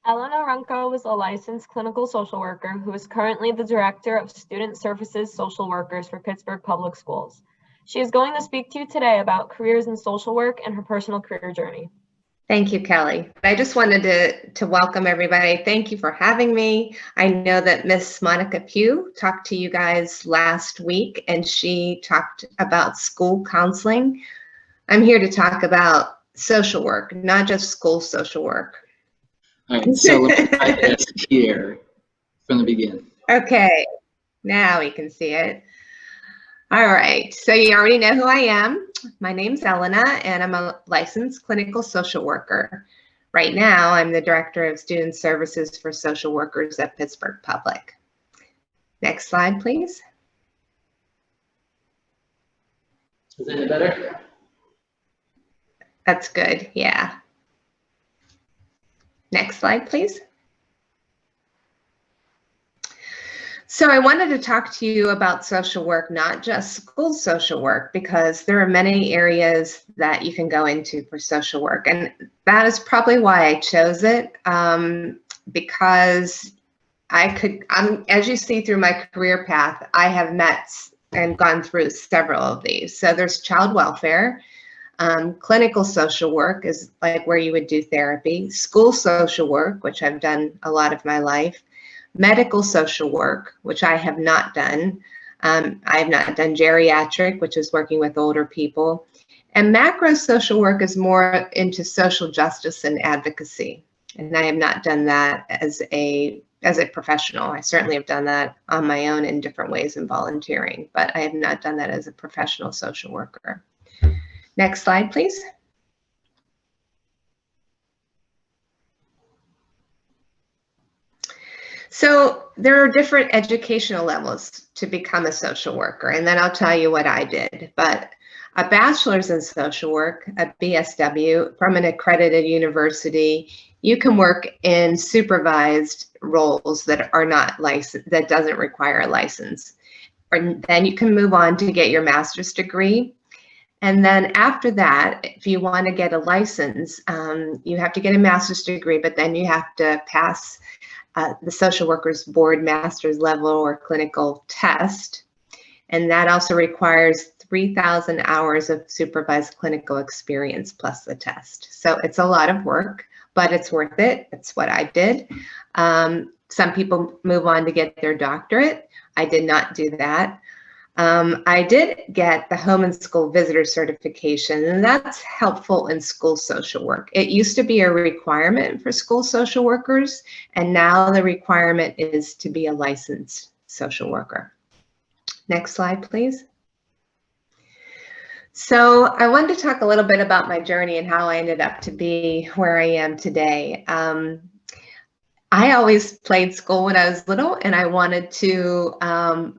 Elena Runco is a licensed clinical social worker who is currently the Director of Student Services Social Workers for Pittsburgh Public Schools. She is going to speak to you today about careers in social work and her personal career journey. Thank you, Kelly. I just wanted to welcome everybody. Thank you for having me. I know that Miss Monica Pugh talked to you guys last week, and she talked about school counseling. I'm here to talk about social work, not just school social work. All right, so let me try this here from the beginning. Okay, now we can see it. All right, so you already know who I am. My name's Elena, and I'm a licensed clinical social worker. Right now, I'm the Director of Student Services for Social Workers at Pittsburgh Public. Next slide, please. Is that any better? That's good, yeah. Next slide, please. So I wanted to talk to you about social work, not just school social work, because there are many areas that you can go into for social work. And that is probably why I chose it, because as you see through my career path, I have met and gone through several of these. So there's child welfare. Clinical social work is like where you would do therapy. School social work, which I've done a lot of my life. Medical social work, which I have not done. I have not done geriatric, which is working with older people. And macro social work is more into social justice and advocacy. And I have not done that as a professional. I certainly have done that on my own in different ways in volunteering, but I have not done that as a professional social worker. Next slide, please. So there are different educational levels to become a social worker, and then I'll tell you what I did. But a bachelor's in social work, a BSW from an accredited university, you can work in supervised roles that are not licensed, that doesn't require a license. Or then you can move on to get your master's degree. And then after that, if you want to get a license, you have to get a master's degree, but then you have to pass the social workers board master's level or clinical test. And that also requires 3,000 hours of supervised clinical experience plus the test. So it's a lot of work, but it's worth it. It's what I did. Some people move on to get their doctorate. I did not do that. I did get the home and school visitor certification, and that's helpful in school social work. It used to be a requirement for school social workers, and now the requirement is to be a licensed social worker. Next slide, please. So I wanted to talk a little bit about my journey and how I ended up to be where I am today. I always played school when I was little, and I wanted to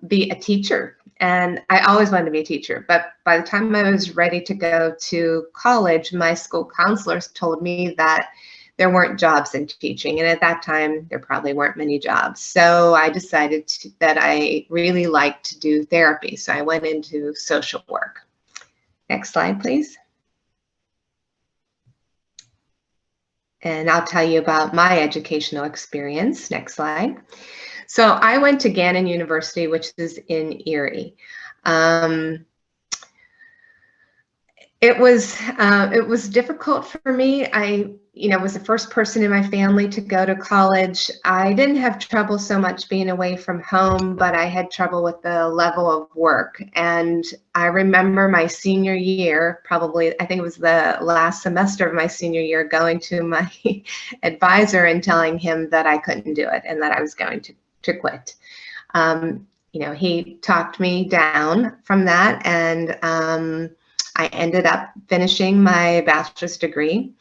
be a teacher. And I always wanted to be a teacher, but by the time I was ready to go to college, my school counselors told me that there weren't jobs in teaching. And at that time, there probably weren't many jobs. So I decided that I really liked to do therapy. So I went into social work. Next slide, please. And I'll tell you about my educational experience. Next slide. So I went to Gannon University, which is in Erie. It was difficult for me. I was the first person in my family to go to college. I didn't have trouble so much being away from home, but I had trouble with the level of work. And I remember my senior year, probably, I think it was the last semester of my senior year, going to my advisor and telling him that I couldn't do it and that I was going to quit. He talked me down from that, and I ended up finishing my bachelor's degree.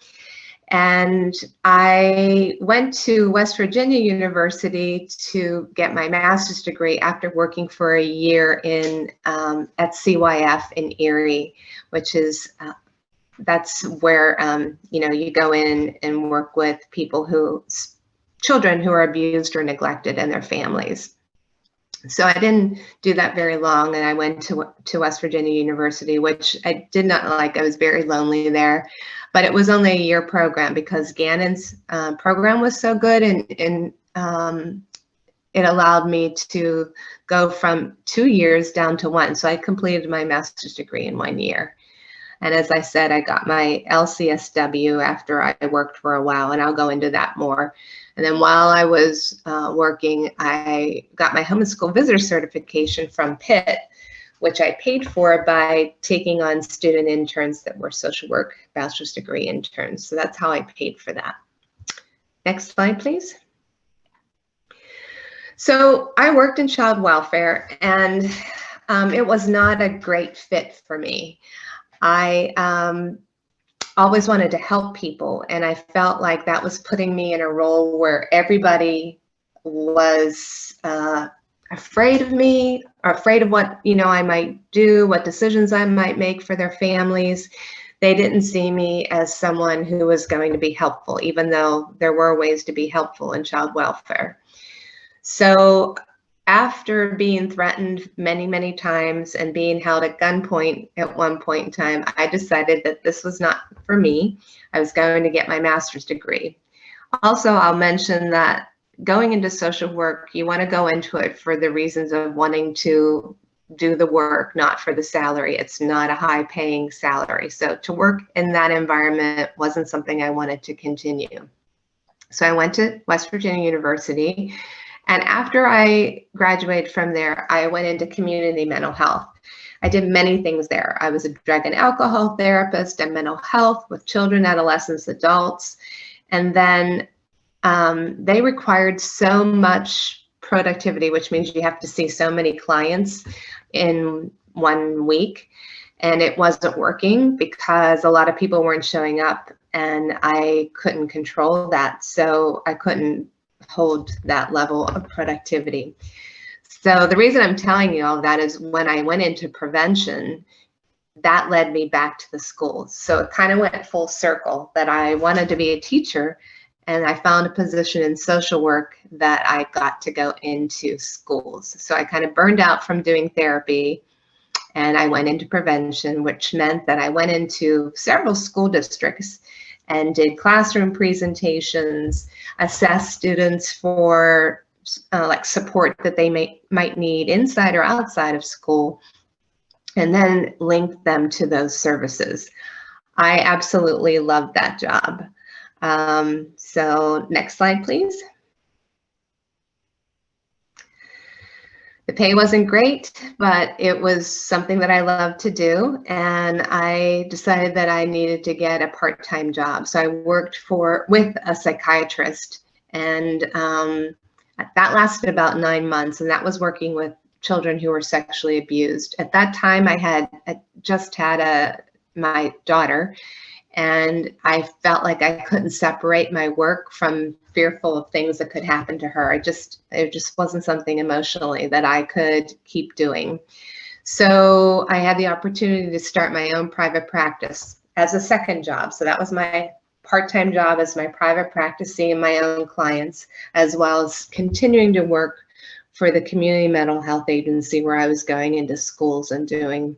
And I went to West Virginia University to get my master's degree after working for a year at CYF in Erie, which is that's where you go in and work with children who are abused or neglected and their families. So I didn't do that very long, and I went to West Virginia University, which I did not like. I was very lonely there, but it was only a year program because Gannon's program was so good, and it allowed me to go from 2 years down to 1. So I completed my master's degree in 1 year. And as I said, I got my LCSW after I worked for a while, and I'll go into that more. And then while I was working, I got my home and school visitor certification from Pitt, which I paid for by taking on student interns that were social work bachelor's degree interns. So that's how I paid for that. Next slide, please. So I worked in child welfare, and it was not a great fit for me. I always wanted to help people, and I felt like that was putting me in a role where everybody was afraid of me, or afraid of what I might do, what decisions I might make for their families. They didn't see me as someone who was going to be helpful, even though there were ways to be helpful in child welfare. So after being threatened many, many times and being held at gunpoint at one point in time, I decided that this was not for me. I was going to get my master's degree. Also, I'll mention that going into social work, you want to go into it for the reasons of wanting to do the work, not for the salary. It's not a high-paying salary. So to work in that environment wasn't something I wanted to continue. So I went to West Virginia University. And after I graduated from there, I went into community mental health. I did many things there. I was a drug and alcohol therapist and mental health with children, adolescents, adults. And then they required so much productivity, which means you have to see so many clients in 1 week. And it wasn't working because a lot of people weren't showing up, and I couldn't control that. So I couldn't hold that level of productivity. So the reason I'm telling you all that is when I went into prevention, that led me back to the schools. So it kind of went full circle that I wanted to be a teacher, and I found a position in social work that I got to go into schools. So I kind of burned out from doing therapy, and I went into prevention, which meant that I went into several school districts and did classroom presentations, assessed students for like support that they might need inside or outside of school, and then linked them to those services. I absolutely loved that job. So next slide, please. The pay wasn't great, but it was something that I loved to do, and I decided that I needed to get a part-time job. So I worked with a psychiatrist, and that lasted about 9 months, and that was working with children who were sexually abused. At that time, I had just had my daughter, and I felt like I couldn't separate my work from fearful of things that could happen to her. It just wasn't something emotionally that I could keep doing. So I had the opportunity to start my own private practice as a second job. So that was my part-time job as my private practice, seeing my own clients, as well as continuing to work for the community mental health agency, where I was going into schools and doing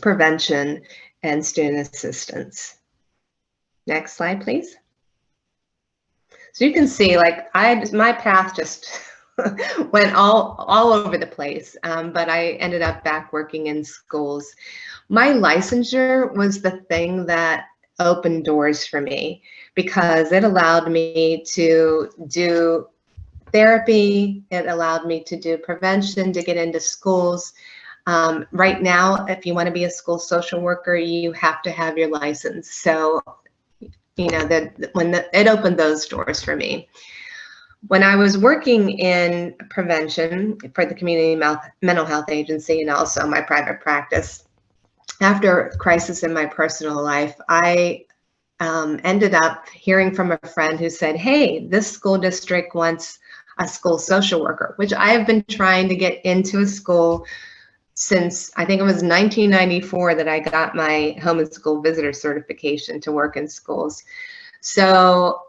prevention and student assistance. Next slide, please. So you can see, like, my path just went all over the place, but I ended up back working in schools. My licensure was the thing that opened doors for me, because it allowed me to do therapy, it allowed me to do prevention, to get into schools. Right now, if you want to be a school social worker, you have to have your license. So it opened those doors for me. When I was working in prevention for the community mental health agency, and also my private practice, after a crisis in my personal life, I ended up hearing from a friend who said, hey, this school district wants a school social worker, which I have been trying to get into a school since, I think it was 1994 that I got my home and school visitor certification to work in schools. So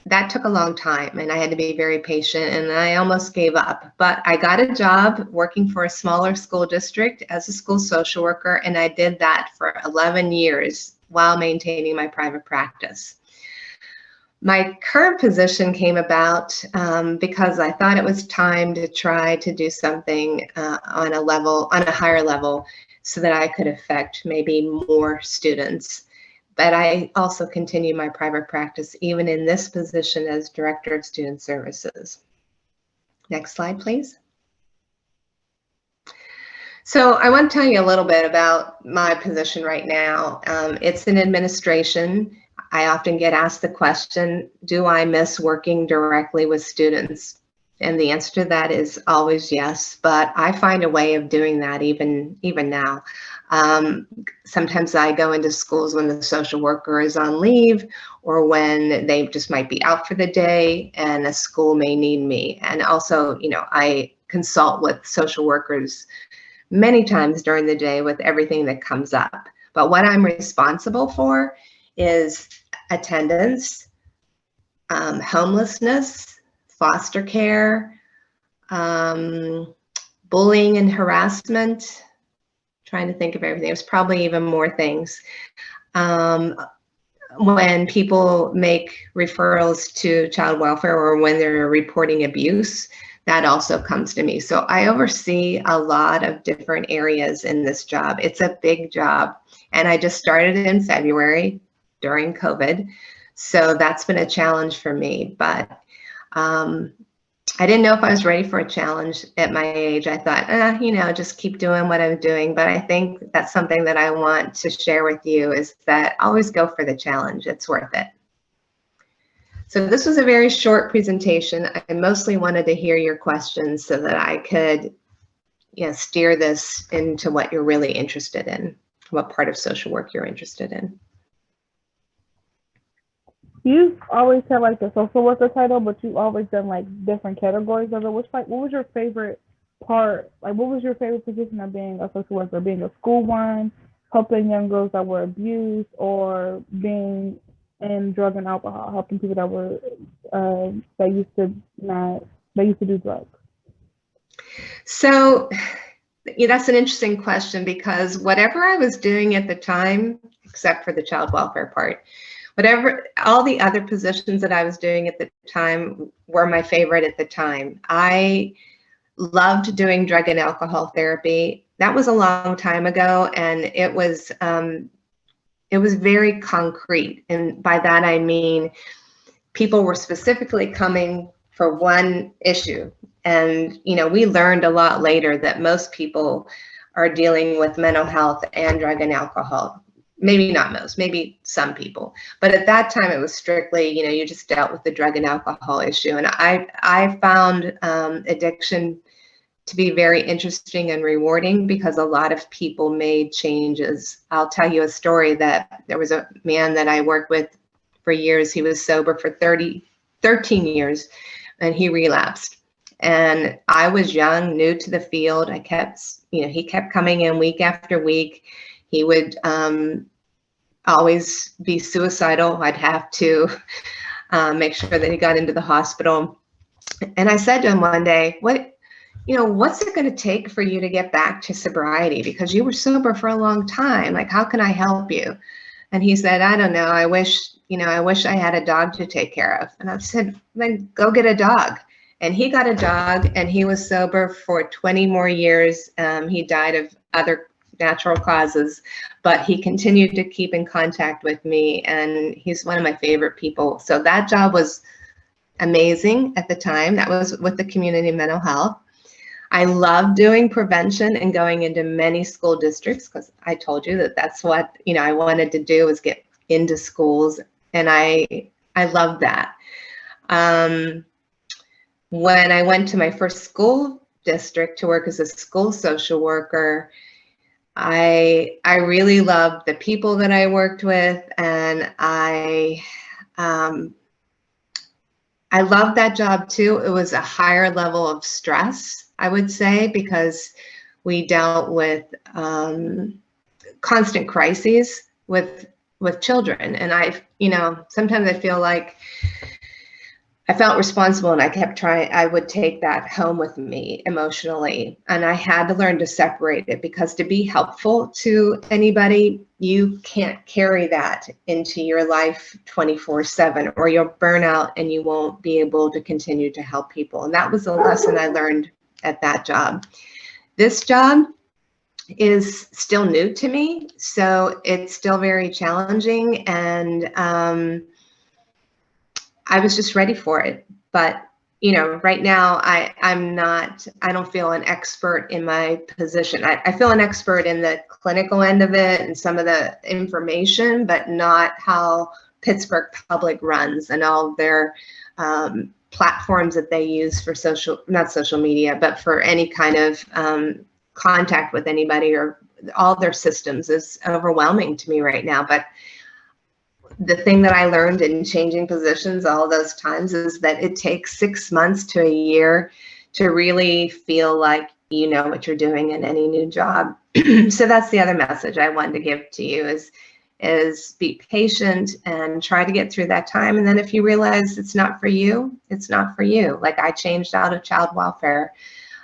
that took a long time, and I had to be very patient, and I almost gave up. But I got a job working for a smaller school district as a school social worker, and I did that for 11 years while maintaining my private practice. My current position came about because I thought it was time to try to do something on a higher level, so that I could affect maybe more students. But I also continue my private practice even in this position as Director of Student Services. Next slide, please. So I want to tell you a little bit about my position right now. It's in administration. I often get asked the question, do I miss working directly with students? And the answer to that is always yes, but I find a way of doing that even now. Sometimes I go into schools when the social worker is on leave, or when they just might be out for the day and a school may need me. And also, I consult with social workers many times during the day with everything that comes up. But what I'm responsible for is attendance, homelessness, foster care, bullying and harassment. Trying to think of everything. There's probably even more things. When people make referrals to child welfare, or when they're reporting abuse, that also comes to me. So I oversee a lot of different areas in this job. It's a big job, and I just started in February during COVID. So that's been a challenge for me, but I didn't know if I was ready for a challenge at my age. I thought, just keep doing what I'm doing. But I think that's something that I want to share with you, is that always go for the challenge. It's worth it. So this was a very short presentation. I mostly wanted to hear your questions so that I could steer this into what you're really interested in, what part of social work you're interested in. You've always had like the social worker title, but you've always done like different categories of it. What was your favorite part? Like, what was your favorite position of being a social worker? Being a school one, helping young girls that were abused, or being in drug and alcohol, helping people that were that used to do drugs? So, that's an interesting question, because whatever I was doing at the time, except for the child welfare part, all the other positions that I was doing at the time were my favorite at the time. I loved doing drug and alcohol therapy. That was a long time ago, and it was very concrete. And by that I mean people were specifically coming for one issue. And we learned a lot later that most people are dealing with mental health and drug and alcohol. Maybe not most, maybe some people. But at that time, it was strictly, you just dealt with the drug and alcohol issue. And I found addiction to be very interesting and rewarding, because a lot of people made changes. I'll tell you a story that there was a man that I worked with for years. He was sober for 13 years, and he relapsed. And I was young, new to the field. He kept coming in week after week. He would always be suicidal. I'd have to make sure that he got into the hospital. And I said to him one day, what's it going to take for you to get back to sobriety? Because you were sober for a long time. Like, how can I help you? And he said, I don't know. I wish I had a dog to take care of. And I said, then go get a dog. And he got a dog, and he was sober for 20 more years. He died of other natural causes, but he continued to keep in contact with me, and he's one of my favorite people. So that job was amazing at the time. That was with the community mental health. I love doing prevention and going into many school districts, because I told you that that's what I wanted to do, was get into schools, and I loved that. When I went to my first school district to work as a school social worker, I really loved the people that I worked with, and I loved that job too. It was a higher level of stress, I would say, because we dealt with constant crises with children. And sometimes I feel like I felt responsible, and I kept trying. I would take that home with me emotionally, and I had to learn to separate it, because to be helpful to anybody, you can't carry that into your life 24/7, or you'll burn out and you won't be able to continue to help people. And that was a lesson I learned at that job. This job is still new to me, so it's still very challenging, and I was just ready for it. But, you know, right now I don't feel an expert in my position. I feel an expert in the clinical end of it and some of the information, but not how Pittsburgh Public runs and all their platforms that they use for not social media, but for any kind of contact with anybody, or all their systems is overwhelming to me right now. But the thing that I learned in changing positions all those times is that it takes 6 months to a year to really feel like you know what you're doing in any new job. So that's the other message I wanted to give to you is be patient and try to get through that time. And then if you realize it's not for you, it's not for you. Like, I changed out of child welfare.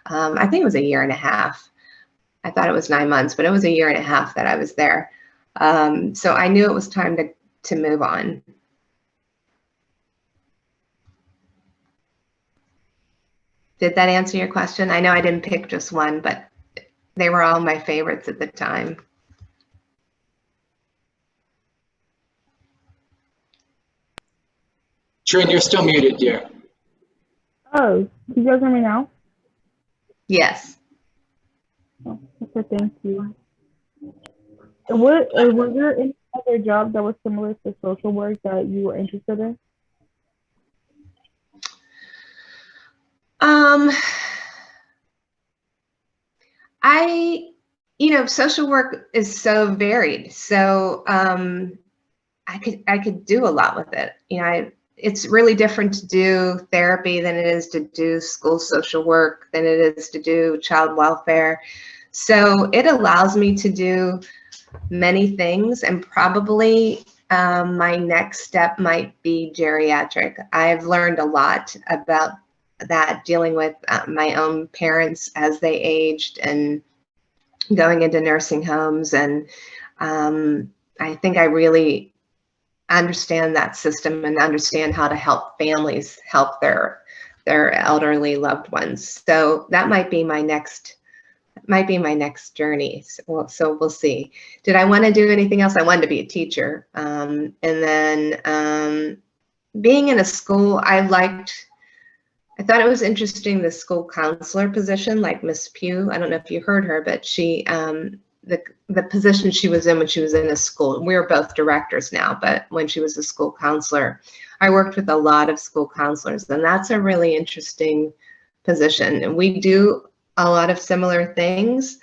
I think it was 1.5 years. I thought it was 9 months, but it was 1.5 years that I was there. So I knew it was time to move on. Did that answer your question? I know I didn't pick just one, but they were all my favorites at the time. Trin, you're still muted, dear. Oh, can you guys hear me now? Yes. Oh, okay, thank you. Was there any other job that was similar to social work that you were interested in? Social work is so varied. So I could do a lot with it. It's really different to do therapy than it is to do school social work, than it is to do child welfare. So it allows me to do many things, and probably my next step might be geriatric. I've learned a lot about that, dealing with my own parents as they aged and going into nursing homes. And I think I really understand that system and understand how to help families help their elderly loved ones. So that might be my next journey. So we'll see. Did I want to do anything else? I wanted to be a teacher. And then being in a school, I thought it was interesting, the school counselor position, like Miss Pugh. I don't know if you heard her, but she, the position she was in when she was in a school, we were both directors now, but when she was a school counselor, I worked with a lot of school counselors, and that's a really interesting position. And we do a lot of similar things.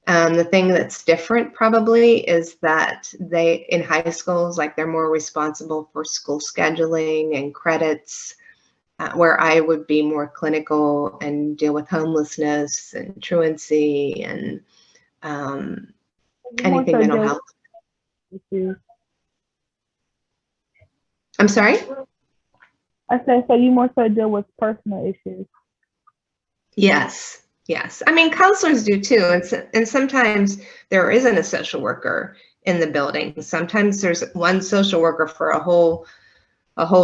The thing that's different probably is that in high schools, like, they're more responsible for school scheduling and credits, where I would be more clinical and deal with homelessness and truancy and anything mental health. I'm sorry? I said, so you more so deal with personal issues. Yes. I mean, counselors do too, and sometimes there isn't a social worker in the building. Sometimes there's one social worker for a whole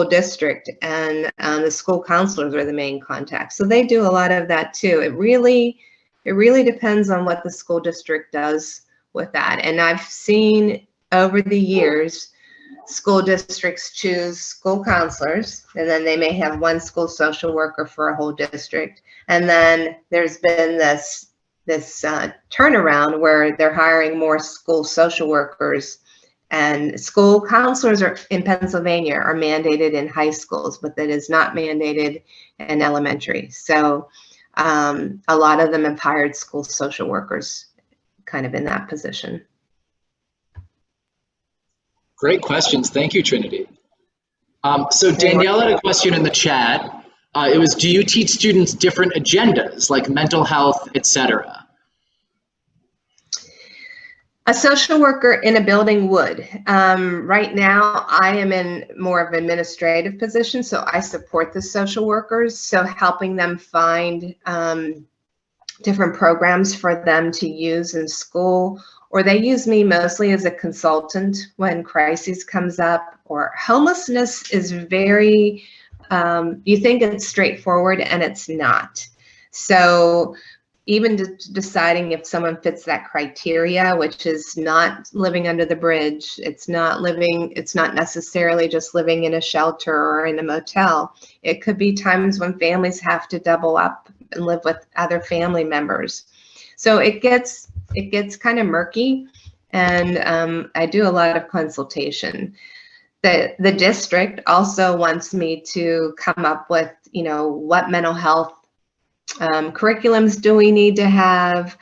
district, and the school counselors are the main contact. So they do a lot of that too. It really depends on what the school district does with that. And I've seen over the years, school districts choose school counselors, and then they may have one school social worker for a whole district. And then there's been this turnaround where they're hiring more school social workers, and school counselors in Pennsylvania are mandated in high schools, but that is not mandated in elementary. So a lot of them have hired school social workers kind of in that position. Great questions. Thank you, Trinity. So Danielle had a question in the chat. It was, do you teach students different agendas like mental health, etc.? A social worker in a building would. Right now, I am in more of an administrative position, so I support the social workers, so helping them find different programs for them to use in school, or they use me mostly as a consultant when crises comes up, or homelessness is very, you think it's straightforward and it's not. So even deciding if someone fits that criteria, which is not living under the bridge, it's not necessarily just living in a shelter or in a motel. It could be times when families have to double up and live with other family members. So it gets kind of murky, and I do a lot of consultation. The district also wants me to come up with, what mental health curriculums do we need to have,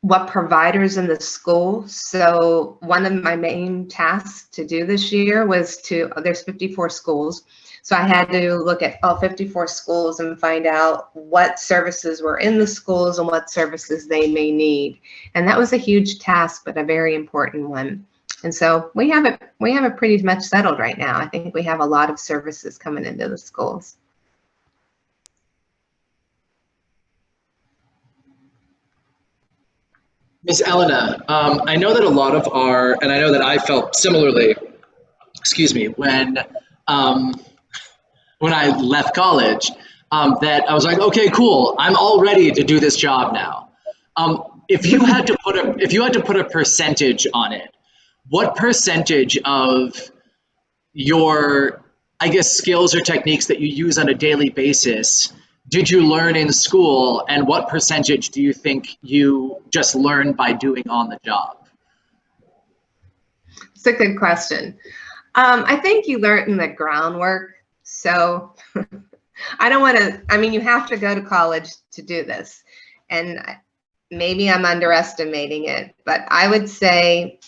what providers in the school. So one of my main tasks to do this year was there's 54 schools. So I had to look at all 54 schools and find out what services were in the schools and what services they may need. And that was a huge task, but a very important one. And so we have it pretty much settled right now. I think we have a lot of services coming into the schools. Ms. Elena, I know that a lot of and I know that I felt similarly, when I left college, that I was like, okay, cool, I'm all ready to do this job now. If you had to put a percentage on it, what percentage of your, I guess, skills or techniques that you use on a daily basis did you learn in school, and what percentage do you think you just learned by doing on the job? It's a good question. I think you learn in the groundwork. So I don't want to, you have to go to college to do this. And maybe I'm underestimating it, but I would say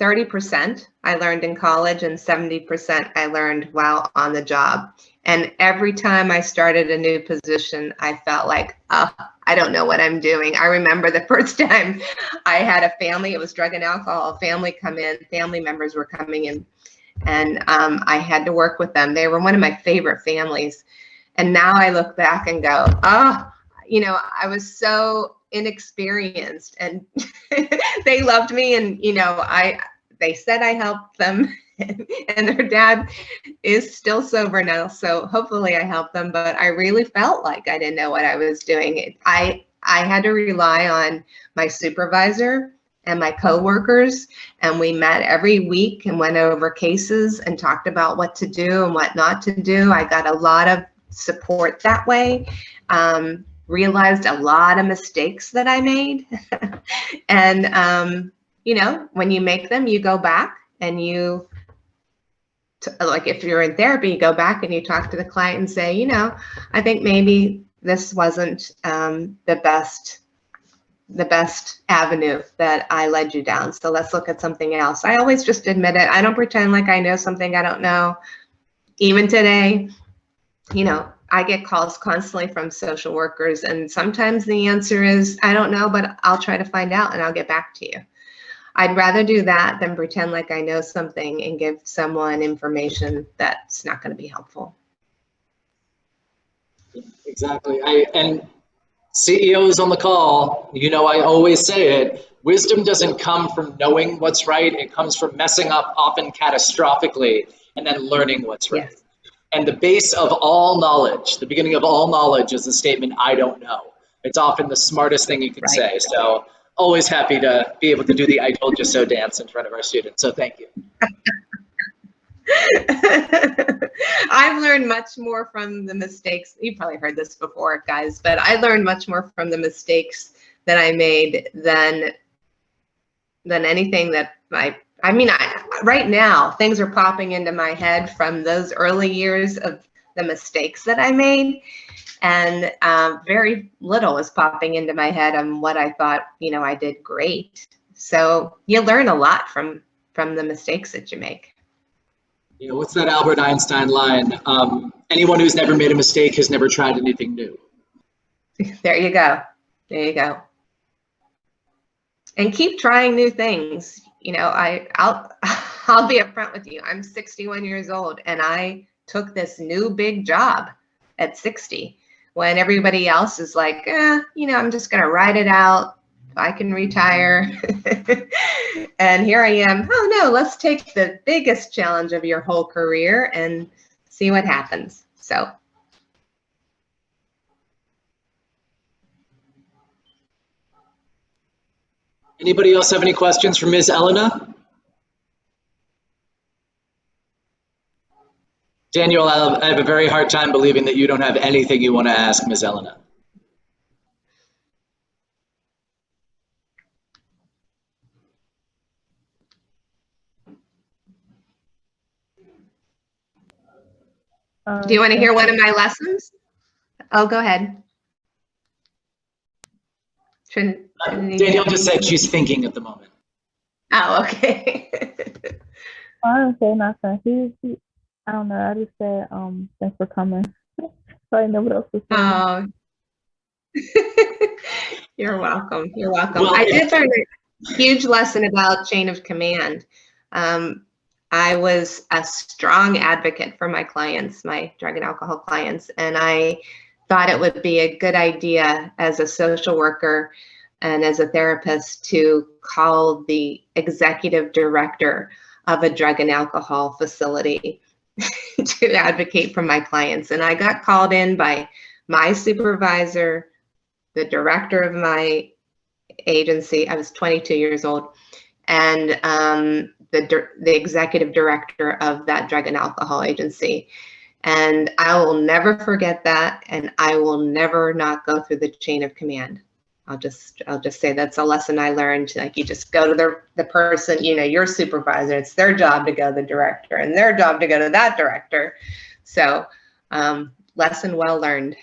30% I learned in college and 70% I learned while on the job. And every time I started a new position, I felt like, I don't know what I'm doing. I remember the first time I had a family, it was drug and alcohol, family members were coming in, and I had to work with them. They were one of my favorite families. And now I look back and go, I was so inexperienced, and they loved me, and they said I helped them. And their dad is still sober now, so hopefully I helped them, but I really felt like I didn't know what I was doing. I had to rely on my supervisor and my coworkers, and we met every week and went over cases and talked about what to do and what not to do. I got a lot of support that way, realized a lot of mistakes that I made. And when you make them, you go back and like if you're in therapy, you go back and you talk to the client and say, I think maybe this wasn't the best avenue that I led you down. So let's look at something else. I always just admit it. I don't pretend like I know something I don't know. Even today, I get calls constantly from social workers, and sometimes the answer is, I don't know, but I'll try to find out and I'll get back to you. I'd rather do that than pretend like I know something and give someone information that's not going to be helpful. Exactly. And CEOs on the call, I always say it, wisdom doesn't come from knowing what's right. It comes from messing up, often catastrophically, and then learning what's right. Yes. And the base of all knowledge, the beginning of all knowledge, is the statement, I don't know. It's often the smartest thing you can say. So always happy to be able to do the I told you so dance in front of our students. So thank you. I've learned much more from the mistakes. You've probably heard this before, guys, but I learned much more from the mistakes that I made than anything that right now, things are popping into my head from those early years of the mistakes that I made. And very little is popping into my head on what I thought, I did great. So you learn a lot from the mistakes that you make. What's that Albert Einstein line? Anyone who's never made a mistake has never tried anything new. There you go. There you go. and keep trying new things. You know, I'll be upfront with you. I'm 61 years old, and I took this new big job at 60 when everybody else is like, you know, I'm just going to ride it out. I can retire. And here I am. Oh no, let's take the biggest challenge of your whole career and see what happens. So. Anybody else have any questions for Ms. Elena? Daniel, I have a very hard time believing that you don't have anything you want to ask Ms. Elena. Do you want to hear one of my lessons? Oh, go ahead. Danielle just said she's thinking at the moment. Oh, okay. I didn't say nothing. I don't know. I just said, thanks for coming. So I know what else to say. Oh, you're welcome. You're welcome. Well, I did learn a huge lesson about chain of command. I was a strong advocate for my clients, my drug and alcohol clients, and I thought it would be a good idea as a social worker and as a therapist to call the executive director of a drug and alcohol facility to advocate for my clients. And I got called in by my supervisor, the director of my agency. I was 22 years old, and the executive director of that drug and alcohol agency. And I will never forget that, and I will never not go through the chain of command. I'll just say that's a lesson I learned. Like, you just go to the person, you know, your supervisor. It's their job to go to the director, and their job to go to that director. So, lesson well learned.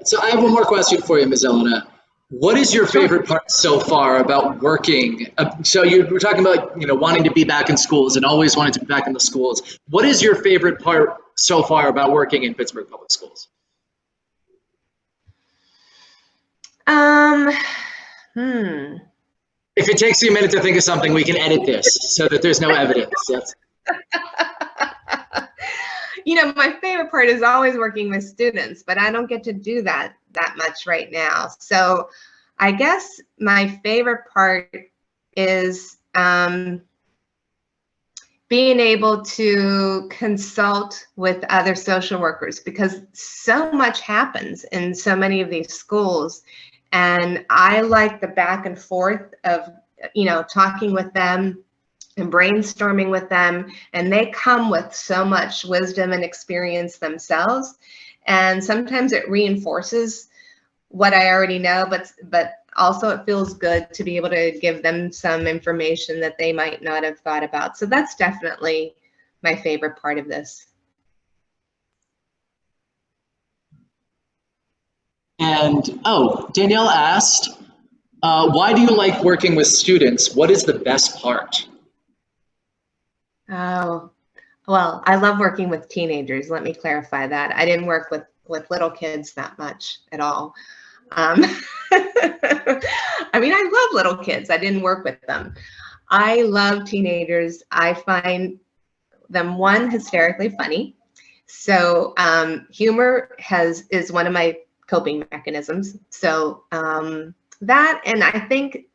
So I have one more question for you, Ms. Elena. What is your favorite part so far about working? So you were talking about, you know, wanting to be back in schools and always wanting to be back in the schools. What is your favorite part so far about working in Pittsburgh Public Schools? If it takes you a minute to think of something, we can edit this so that there's no evidence. That's... You know, my favorite part is always working with students, but I don't get to do that much right now. So I guess my favorite part is being able to consult with other social workers, because so much happens in so many of these schools. And I like the back and forth of, you know, talking with them and brainstorming with them, and they come with so much wisdom and experience themselves. And sometimes it reinforces what I already know, but also it feels good to be able to give them some information that they might not have thought about. So that's definitely my favorite part of this. And, Danielle asked, why do you like working with students? What is the best part? Oh, well, I love working with teenagers. Let me clarify that. I didn't work with little kids that much at all. I mean, I love little kids. I didn't work with them. I love teenagers. I find them, one, hysterically funny. So humor is one of my coping mechanisms. So that, and I think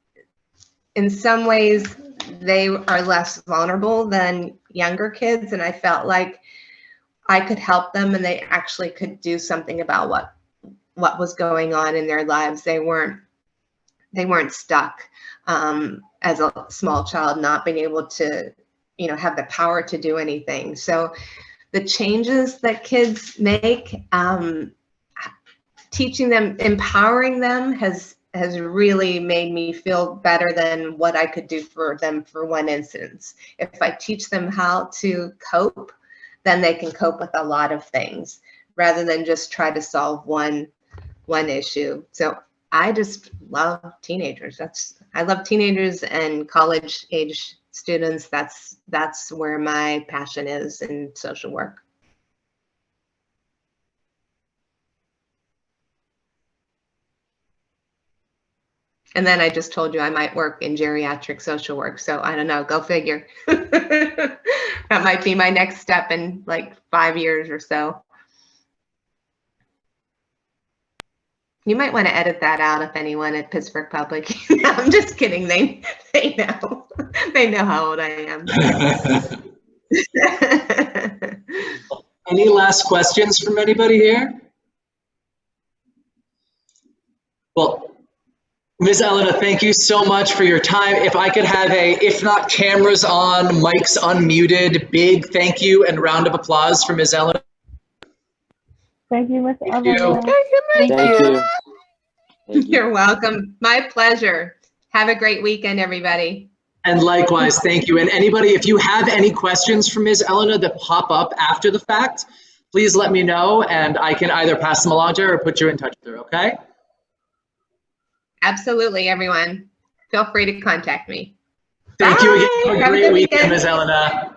in some ways they are less vulnerable than younger kids, and I felt like I could help them and they actually could do something about what was going on in their lives. They weren't stuck as a small child, not being able to, you know, have the power to do anything. So the changes that kids make, teaching them, empowering them has really made me feel better than what I could do for them for one instance. If I teach them how to cope, then they can cope with a lot of things rather than just try to solve one issue. So I just love teenagers. I love teenagers and college age students. That's where my passion is in social work. And then I just told you I might work in geriatric social work. So I don't know, go figure. That might be my next step in like 5 years or so. You might want to edit that out if anyone at Pittsburgh Public. No, I'm just kidding. They know. They know how old I am. Any last questions from anybody here? Well, Ms. Elena, thank you so much for your time. If I could have a, if not cameras on, mics unmuted, big thank you and round of applause for Ms. Elena. Thank you, Miss Thank you. Elena. Thank you. Thank you. You're welcome. My pleasure. Have a great weekend, everybody. And likewise, thank you. And anybody, if you have any questions for Ms. Elena that pop up after the fact, please let me know and I can either pass them along to her or put you in touch with her, okay? Absolutely, everyone. Feel free to contact me. Thank you again. Bye. Have a Have a great good weekend, weekend. Ms. Elena.